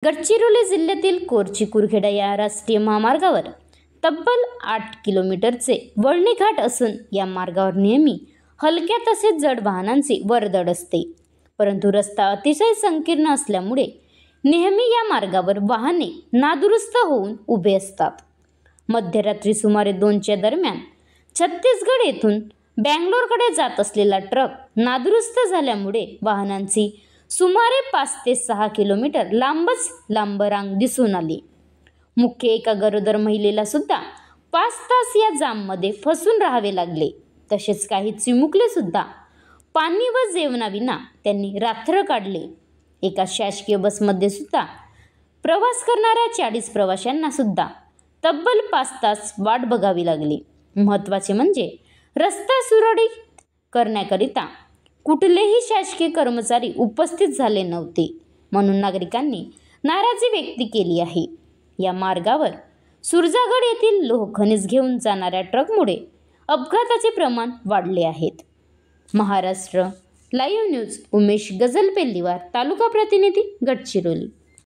गडचिरोली जिल्ह्यातील कोरची कुरखेडा या राष्ट्रीय महामार्गावर तब्बल 8 किलोमीटरचे वळणी घाट असून या मार्गावर नेहमी हलक्या तसेच जड वाहनांची वर्दळ असते। परंतु रस्ता अतिशय संकीर्ण असल्यामुळे नेहमी या मार्गावर वाहने नादुरुस्त होऊन उभे असतात। मध्यरात्री सुमारे 2च्या दरम्यान छत्तीसगड येथून बंगलोरकडे जात असलेला ट्रक नादुरुस्त झाल्यामुळे वाहनांची सुमारे 5 ते 6 किलोमीटर लांबच लांब रांग दिसून आली। मुख्य एका गरोदर महिलेला सुद्धा 5 तास या जाममध्ये फसून राहावे लागले। तसेच काही चिमुकले सुद्धा पाणी व जेवणाविना त्यांनी रात्र काढले। एका शासकीय बसमध्ये सुद्धा प्रवास करणाऱ्या 40 प्रवाशांना सुद्धा तब्बल 5 तास वाट बघावी लागली। महत्त्वाचे म्हणजे रस्ता सुरळीत करण्याकरिता कुठलेही शासकीय कर्मचारी उपस्थित झाले नव्हते, म्हणून नागरिकांनी नाराजी व्यक्त केली आहे। या मार्गावर सुरजागड येथील लोह खनिज घेऊन जाणाऱ्या ट्रकमुळे अपघाताचे प्रमाण वाढले आहेत। महाराष्ट्र लाईव्ह न्यूज उमेश गजलपेल्लीवार, तालुका प्रतिनिधी, गडचिरोली।